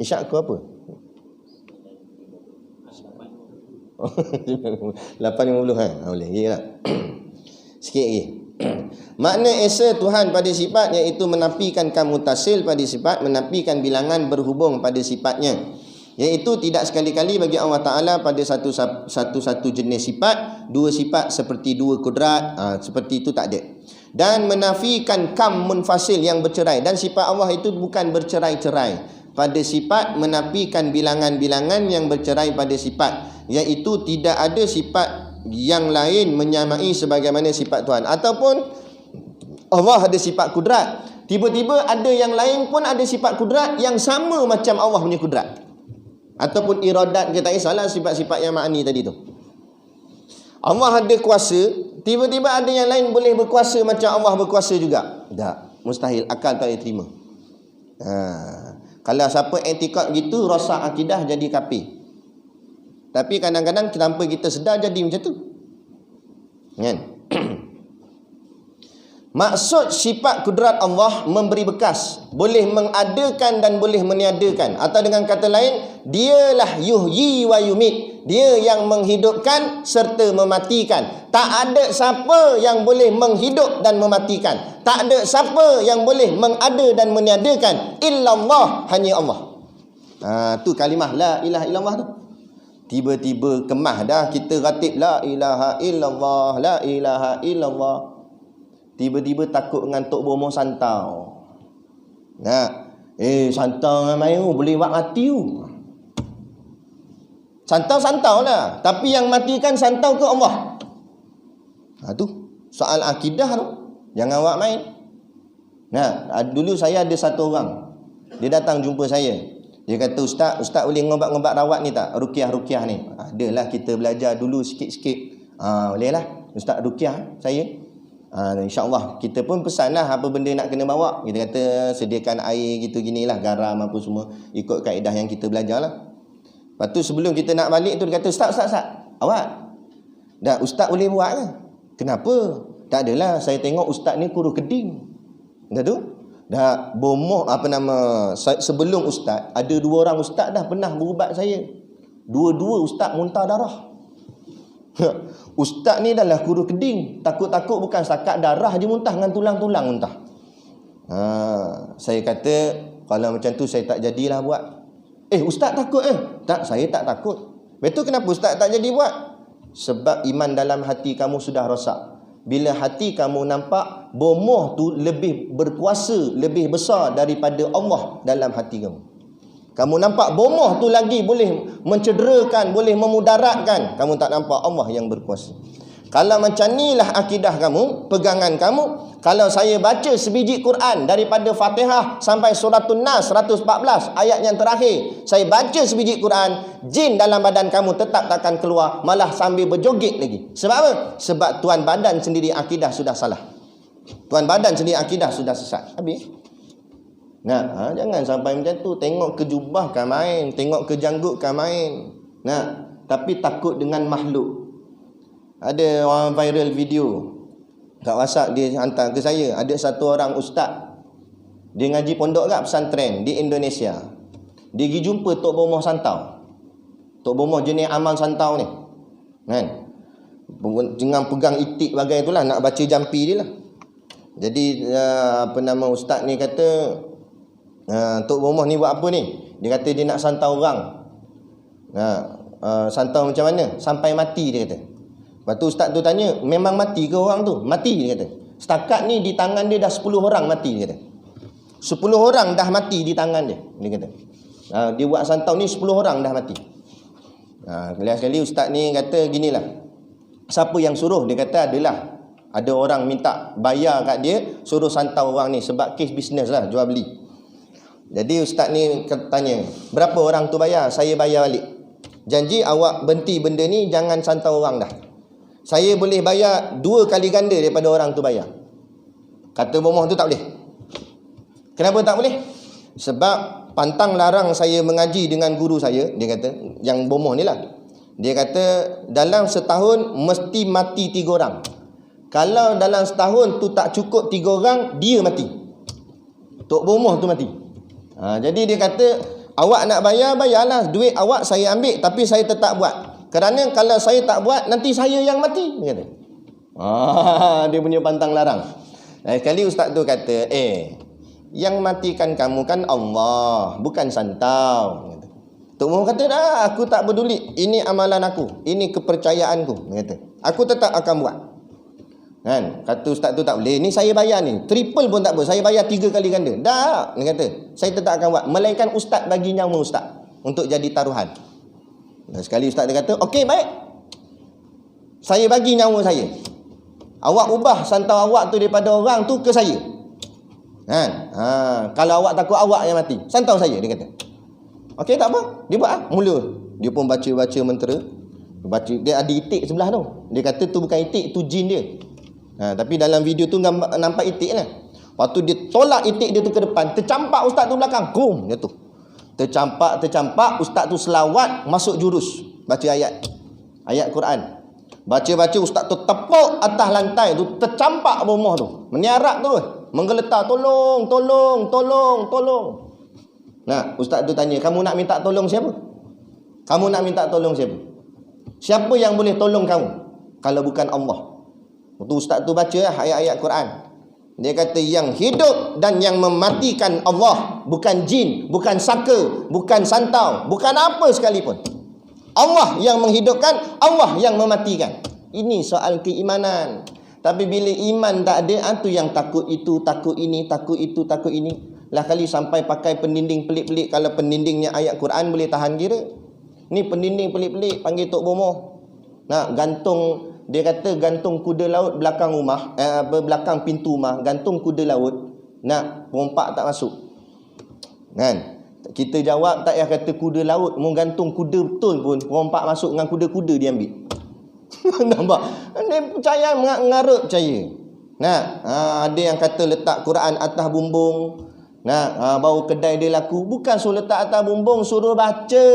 Speaker 1: Isyak aku apa? 8.50 boleh gilah. Sikit lagi. Makna esa Tuhan pada sifat iaitu menafikan mutasil pada sifat, menafikan bilangan berhubung pada sifatnya, iaitu tidak sekali-kali bagi Allah Ta'ala pada satu jenis sifat, dua sifat seperti dua kudrat, seperti itu tak ada. Dan menafikan kam munfasil yang bercerai, dan sifat Allah itu bukan bercerai-cerai. Pada sifat menafikan bilangan-bilangan yang bercerai pada sifat, iaitu tidak ada sifat yang lain menyamai sebagaimana sifat Tuhan. Ataupun Allah ada sifat kudrat, tiba-tiba ada yang lain pun ada sifat kudrat yang sama macam Allah punya kudrat. Ataupun iradat, kita tak kisahlah sifat-sifat yang ma'ani tadi tu. Allah ada kuasa tiba-tiba ada yang lain boleh berkuasa macam Allah berkuasa juga. Tak, mustahil, akal tak boleh terima. Kalau siapa etikad gitu, rosak akidah, jadi kafir. Tapi kadang-kadang tanpa kita sedar jadi macam tu. Kan? Maksud sifat kudrat Allah memberi bekas, boleh mengadakan dan boleh meniadakan. Atau dengan kata lain, dialah yuhyi wa yumit. Dia yang menghidupkan serta mematikan. Tak ada siapa yang boleh menghidup dan mematikan. Tak ada siapa yang boleh mengada dan meniadakan. Illallah, hanya Allah. Tu kalimah la ilaha illallah tu. Tiba-tiba kemah dah kita ratib la ilaha illallah, la ilaha illallah. Tiba-tiba takut ngantuk bomoh santau. Santau dengan main boleh buat mati tu. Santau lah. Tapi yang matikan santau ke Allah. Tu soal akidah tu. Jangan buat main. Dulu saya ada satu orang. Dia datang jumpa saya. Dia kata, Ustaz boleh ngobat-ngobat rawat ni tak? Ruqyah ni. Adalah kita belajar dulu sikit-sikit. Boleh lah. Ustaz ruqyah saya. InsyaAllah kita pun pesan lah apa benda nak kena bawa. Kita kata sediakan air gitu ginilah, garam apa semua, ikut kaedah yang kita belajar lah. Lepas tu sebelum kita nak balik tu dia kata, Ustaz awak dah Ustaz boleh buat ke? Kenapa? Tak adalah, saya tengok Ustaz ni kurus keding. Dah tu dah bomoh sebelum Ustaz ada 2 orang Ustaz dah pernah berubat saya. Dua-dua Ustaz muntah darah. Ustaz ni dah lah kurus keding. Takut-takut bukan setakat darah je muntah, dengan tulang-tulang muntah. Saya kata kalau macam tu saya tak jadilah buat. Ustaz takut Tak, saya tak takut. Betul, kenapa Ustaz tak jadi buat? Sebab iman dalam hati kamu sudah rosak. Bila hati kamu nampak bomoh tu lebih berkuasa, lebih besar daripada Allah dalam hati kamu. Kamu nampak bomoh tu lagi boleh mencederakan, boleh memudaratkan. Kamu tak nampak Allah yang berkuasa. Kalau macam inilah akidah kamu, pegangan kamu, kalau saya baca sebiji Quran daripada Fatihah sampai Suratul Nas 114 ayat yang terakhir, saya baca sebiji Quran, jin dalam badan kamu tetap takkan keluar, malah sambil berjoget lagi. Sebab apa? Sebab tuan badan sendiri akidah sudah salah. Tuan badan sendiri akidah sudah sesat. Habis. Jangan sampai macam tu. Tengok ke jubah kan main, tengok ke janggut kan main. Tapi takut dengan makhluk. Ada orang viral video kat WhatsApp, dia hantar ke saya. Ada satu orang ustaz, dia ngaji pondok kat pesantren di Indonesia. Dia pergi jumpa Tok Bomoh Santau. Tok Bomoh jenis amal santau ni, kan? Jangan pegang itik bagai itulah, nak baca jampi dia lah. Jadi ustaz ni kata, Tok Bomoh ni buat apa ni? Dia kata dia nak santau orang. Santau macam mana? Sampai mati, dia kata. Lepas tu ustaz tu tanya, memang mati ke orang tu? Mati, dia kata. Setakat ni di tangan dia dah 10 orang mati, dia kata. 10 orang dah mati di tangan dia, dia kata. Dia buat santau ni 10 orang dah mati. Sekali ustaz ni kata ginilah, siapa yang suruh? Dia kata ada orang minta bayar kat dia, suruh santau orang ni sebab kes bisnes lah, jual beli. Jadi ustaz ni tanya, berapa orang tu bayar? Saya bayar balik. Janji awak berhenti benda ni, jangan santau orang dah. Saya boleh bayar 2 kali ganda daripada orang tu bayar. Kata bomoh tu tak boleh. Kenapa tak boleh? Sebab pantang larang saya mengaji dengan guru saya. Dia kata, yang bomoh ni lah. Dia kata dalam setahun mesti mati 3 orang. Kalau dalam setahun tu tak cukup 3 orang, dia mati. Tok bomoh tu mati. Jadi dia kata, awak nak bayar, bayarlah. Duit awak saya ambil, tapi saya tetap buat. Kerana kalau saya tak buat, nanti saya yang mati, dia kata. Dia punya pantang larang. Sekali ustaz tu kata, yang matikan kamu kan Allah, bukan santau. Tok Bomoh kata, dah, aku tak peduli. Ini amalan aku, ini kepercayaanku. Dia kata, aku tetap akan buat. Kan? Kata ustaz tu tak boleh. Ni saya bayar ni, triple pun tak apa. Saya bayar 3 kali ganda. Dah, dia kata, saya tetap akan buat. Melainkan ustaz bagi nyawa ustaz untuk jadi taruhan. Dan sekali ustaz dia kata, okey baik, saya bagi nyawa saya. Awak ubah santau awak tu daripada orang tu ke saya. Kan? Kalau awak takut awak yang mati, santau saya, dia kata. Okey tak apa, dia buat Mula dia pun baca-baca mentera. Baca, dia ada itik sebelah tu. Dia kata tu bukan itik, tu jin dia. Tapi dalam video tu nampak itik lah. Lepas tu dia tolak itik dia tu ke depan, tercampak ustaz tu belakang, gum jatuh. Tercampak, ustaz tu selawat, masuk jurus baca ayat Quran. Baca ustaz tu tepuk atas lantai tu, tercampak rumah tu, meniarap tu, menggeletar, tolong. Nah, ustaz tu tanya, kamu nak minta tolong siapa? Siapa yang boleh tolong kamu kalau bukan Allah? Waktu ustaz tu baca ayat-ayat Quran, dia kata yang hidup dan yang mematikan Allah, bukan jin, bukan saka, bukan santau, bukan apa sekalipun. Allah yang menghidupkan, Allah yang mematikan. Ini soal keimanan. Tapi bila iman tak ada, tu yang takut itu, takut ini, takut itu, takut ini. Lah kali sampai pakai pendinding pelik-pelik. Kalau pendindingnya ayat Quran boleh tahan kira. Ni pendinding pelik-pelik panggil Tok Bomoh. Nak gantung, dia kata gantung kuda laut belakang rumah, belakang pintu rumah, gantung kuda laut. Nak perompak tak masuk. Kan? Kita jawab tak payah kata kuda laut, mau gantung kuda betul pun perompak masuk dengan kuda-kuda dia ambil. Nampak? Dia percaya, mengarut percaya. Nah, ada yang kata letak Quran atas bumbung. Nah, baru kedai dia laku. Bukan suruh letak atas bumbung, suruh baca.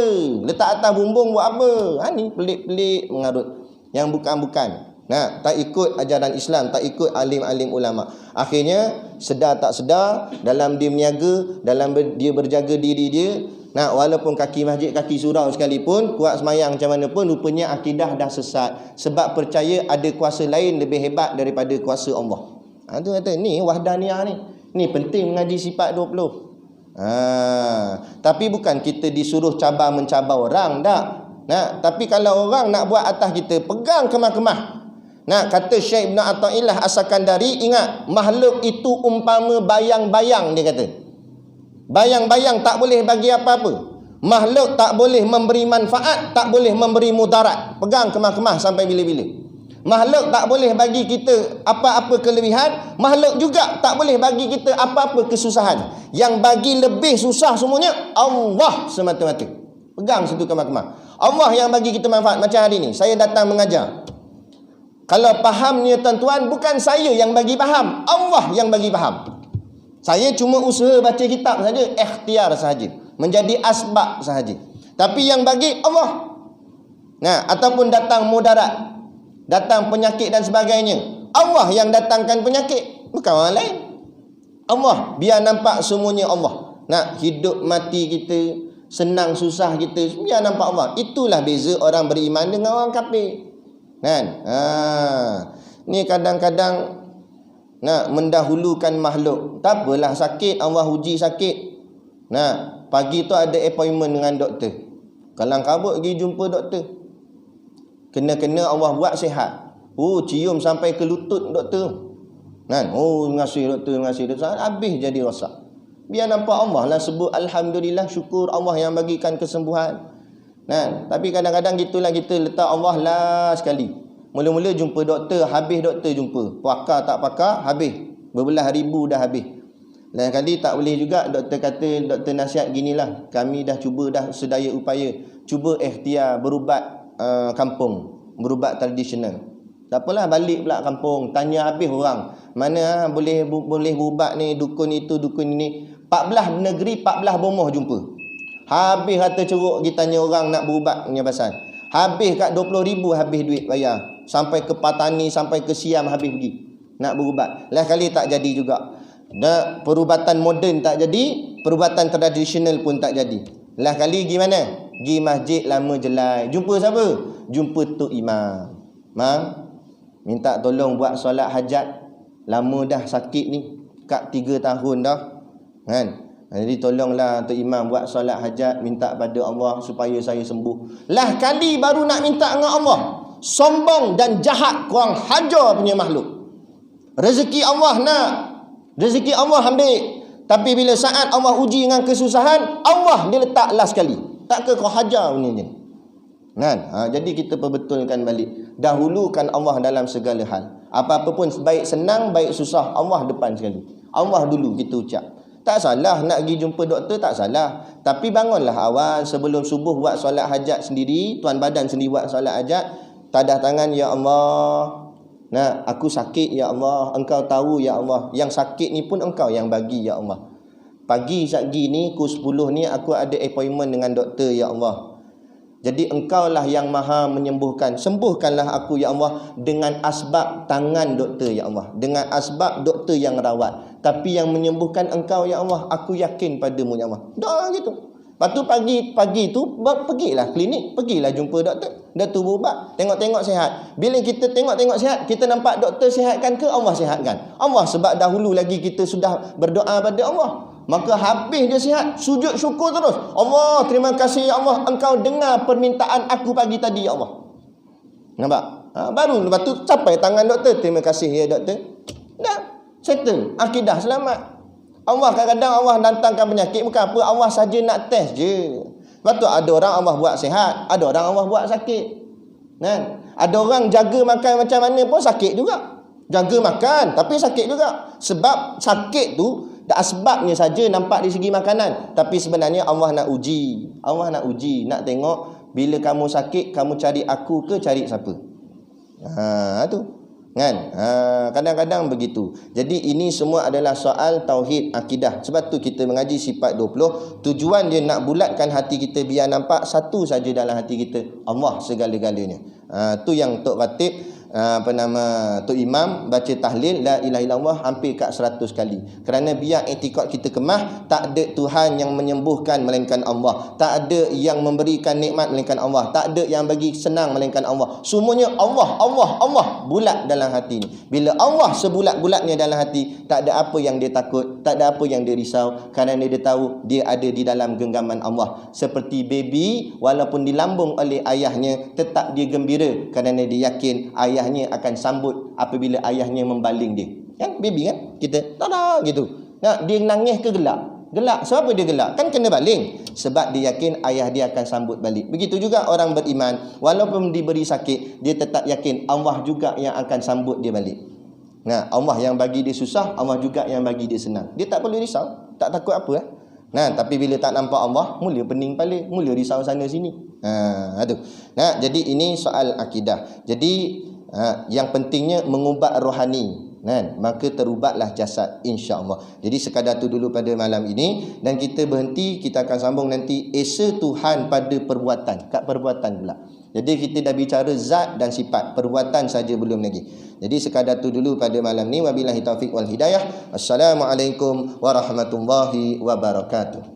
Speaker 1: Letak atas bumbung buat apa? Ni pelik-pelik mengarut. Yang bukan-bukan. Nah, tak ikut ajaran Islam, tak ikut alim-alim ulama. Akhirnya sedar tak sedar, dalam dia meniaga, dalam dia berjaga diri dia, nah, walaupun kaki masjid, kaki surau sekalipun, kuat semayang macam mana pun, rupanya akidah dah sesat. Sebab percaya ada kuasa lain lebih hebat daripada kuasa Allah. Tu kata, ni wahdaniyah ni. Ni penting mengaji sifat 20. Tapi bukan kita disuruh cabar mencabar orang, tak. Nah, tapi kalau orang nak buat atas kita, pegang kemah-kemah. Nah, kata Syekh Ibn Athaillah As-Sakandari, ingat, makhluk itu umpama bayang-bayang, dia kata. Bayang-bayang tak boleh bagi apa-apa. Makhluk tak boleh memberi manfaat, tak boleh memberi mudarat. Pegang kemah-kemah sampai bila-bila. Makhluk tak boleh bagi kita apa-apa kelebihan, makhluk juga tak boleh bagi kita apa-apa kesusahan. Yang bagi lebih susah semuanya Allah semata-mata. Pegang situ kemah-kemah. Allah yang bagi kita manfaat. Macam hari ni saya datang mengajar. Kalau fahamnya tuan-tuan, bukan saya yang bagi faham, Allah yang bagi faham. Saya cuma usaha baca kitab saja, ikhtiar sahaja, menjadi asbab sahaja. Tapi yang bagi Allah. Nah, ataupun datang mudarat, datang penyakit dan sebagainya, Allah yang datangkan penyakit, bukan orang lain. Allah, biar nampak semuanya Allah. Nak hidup mati kita, senang susah kita, biar nampak Allah. Itulah beza orang beriman dengan orang kafir. Kan? Ni kadang-kadang nak mendahulukan makhluk. Tak apalah sakit, Allah uji sakit. Nah, pagi tu ada appointment dengan doktor. Kalang kabut pergi jumpa doktor. Kena-kena Allah buat sihat. Cium sampai ke lutut doktor. Kan? Terima kasih doktor, terima kasih doktor. Habis jadi rosak. Biar nampak Allah lah, sebut alhamdulillah, syukur Allah yang bagikan kesembuhan. Nah, tapi kadang-kadang gitulah, kita letak Allah lah sekali. Mula-mula jumpa doktor, habis doktor jumpa. Pakar tak pakar, habis. Berbelah ribu dah habis. Lain kali tak boleh juga, doktor kata, doktor nasihat ginilah, kami dah cuba dah sedaya upaya, cuba ikhtiar berubat kampung, berubat tradisional. Tak apalah, balik pula kampung, tanya habis orang, mana boleh berubat ni, dukun itu, dukun ini. 14 negeri, 14 bomoh jumpa. Habis kata ceruk, kita tanya orang nak berubat punya pasal. Habis kat 20,000 habis duit bayar. Sampai ke Patani, sampai ke Siam habis pergi nak berubat. Lain kali tak jadi juga. Perubatan moden tak jadi, perubatan tradisional pun tak jadi. Lain kali pergi mana? Pergi masjid lama jelai. Jumpa siapa? Jumpa Tok Imam. Mang, minta tolong buat solat hajat. Lama dah sakit ni, kat 3 tahun dah. Kan? Jadi tolonglah Tok Imam buat solat hajat, minta pada Allah supaya saya sembuh. Lah kali baru nak minta dengan Allah. Sombong dan jahat, kurang hajar punya makhluk. Rezeki Allah nak, rezeki Allah ambil. Tapi bila saat Allah uji dengan kesusahan, Allah dia letak last sekali. Tak ke kau hajar punya je. Kan? Jadi kita perbetulkan balik. Dahulukan Allah dalam segala hal. Apa-apa pun baik senang, baik susah, Allah depan sekali. Allah dulu kita ucap. Tak salah nak pergi jumpa doktor, tak salah. Tapi bangunlah awal sebelum subuh buat solat hajat sendiri, tuan badan sendiri buat solat hajat, tadah tangan, ya Allah, nah, aku sakit ya Allah, engkau tahu ya Allah, yang sakit ni pun engkau yang bagi ya Allah. Pagi satgi ni pukul 10 ni aku ada appointment dengan doktor ya Allah. Jadi engkaulah yang maha menyembuhkan. Sembuhkanlah aku ya Allah dengan asbab tangan doktor ya Allah, dengan asbab doktor yang rawat. Tapi yang menyembuhkan engkau ya Allah, aku yakin padamu ya Allah. Doa gitu. Lepas tu pagi tu pergilah klinik, pergilah jumpa doktor. Doktor berubat, tengok-tengok sihat. Bila kita tengok-tengok sihat, kita nampak doktor sihatkan ke Allah sihatkan? Allah, sebab dahulu lagi kita sudah berdoa pada Allah. Maka habis dia sihat, sujud syukur terus. Allah, terima kasih ya Allah, engkau dengar permintaan aku pagi tadi ya Allah. Nampak? Baru lepas tu capai tangan doktor, terima kasih ya doktor. Dah, settle, akidah selamat. Allah kadang-kadang Allah datangkan penyakit bukan apa, Allah saja nak test je. Lepas tu ada orang Allah buat sihat, ada orang Allah buat sakit. Kan? Ada orang jaga makan macam mana pun sakit juga. Jaga makan tapi sakit juga. Sebab sakit tu asbabnya saja nampak di segi makanan, tapi sebenarnya Allah nak uji. Allah nak uji, nak tengok bila kamu sakit, kamu cari aku ke cari siapa? Tu kan? Kadang-kadang begitu. Jadi ini semua adalah soal tauhid akidah. Sebab tu kita mengaji sifat 20. Tujuan dia nak bulatkan hati kita biar nampak satu saja dalam hati kita, Allah segala-galanya. Tu yang Tok Ratib Tok Imam baca tahlil la ilaha illallah hampir kat 100 kali. Kerana biar etikad kita kemah, tak ada Tuhan yang menyembuhkan melainkan Allah, tak ada yang memberikan nikmat melainkan Allah, tak ada yang bagi senang melainkan Allah. Semuanya Allah, Allah, Allah bulat dalam hati ni. Bila Allah sebulat-bulatnya dalam hati, tak ada apa yang dia takut, tak ada apa yang dia risau, kerana dia tahu dia ada di dalam genggaman Allah. Seperti baby walaupun dilambung oleh ayahnya, tetap dia gembira kerana dia yakin ayahnya akan sambut apabila ayahnya membaling dia. Kan baby kan? Kita tada gitu. Nah, dia nangis ke gelak? Gelak. Sebab apa dia gelak? Kan kena baling. Sebab dia yakin ayah dia akan sambut balik. Begitu juga orang beriman, walaupun diberi sakit, dia tetap yakin Allah juga yang akan sambut dia balik. Nah, Allah yang bagi dia susah, Allah juga yang bagi dia senang. Dia tak perlu risau, tak takut apa Nah, tapi bila tak nampak Allah, mula pening balik, mula risau sana sini. Aduh. Nah, jadi ini soal akidah. Jadi yang pentingnya mengubat rohani, kan? Maka terubatlah jasad, insya-Allah. Jadi sekadar tu dulu pada malam ini, dan kita berhenti, kita akan sambung nanti esa Tuhan pada perbuatan, kat perbuatan pula. Jadi kita dah bicara zat dan sifat, perbuatan saja belum lagi. Jadi sekadar tu dulu pada malam ni. Wabillahi taufik wal hidayah. Assalamualaikum warahmatullahi wabarakatuh.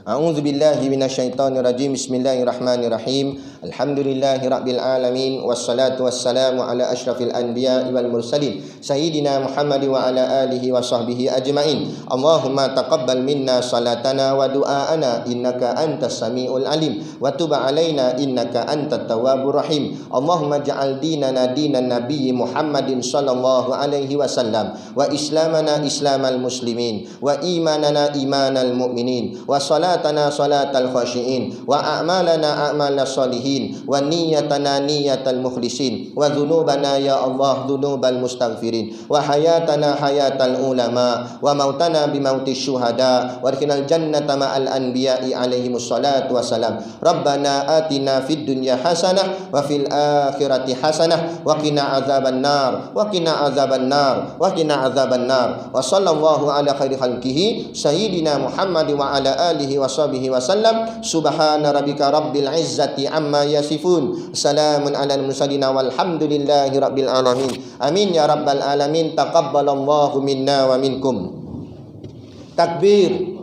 Speaker 1: A'udzu billahi minasyaitonir rajim. Bismillahirrahmanirrahim. Alhamdulillahirabbil alamin wassalatu wassalamu ala asyrafil anbiya'i wal mursalin sayyidina Muhammad wa ala alihi wa sahbihi ajmain. Allahumma taqabbal minna salatana wa du'aana innaka antas samiul alim wa tub alaina innaka antat tawwabur rahim. Allahumma ja'al dinana dinan nabiyyi Muhammadin sallallahu alaihi wasallam wa islamana islamal muslimin wa imanana imanal mu'minin wa salatana salatal khashiin wa a'malana a'malas salihin wa niyyatana niyyatal mukhlisin wa dhunubana ya Allah dhunubal mustaghfirin wa hayatana hayatal ulama wa mautana bimautis syuhada wa adkhilnal jannata ma'al anbiya'i alaihimus salatu wassalam. Rabbana atina fid dunya hasanah wa fil akhirati hasanah wa qina azaban nar wa qina azaban nar wa qina azaban nar. Wa sallallahu ala khairi khalqihi sayyidina Muhammad wa ala alihi wa sahbihi wa sallam. Subhana rabbika rabbil izzati amma yasifun. Salamun alal mursalin walhamdulillahi rabbil alamin. Amin ya rabbal alamin. Taqabbalallahu minna wa minkum. Takbir.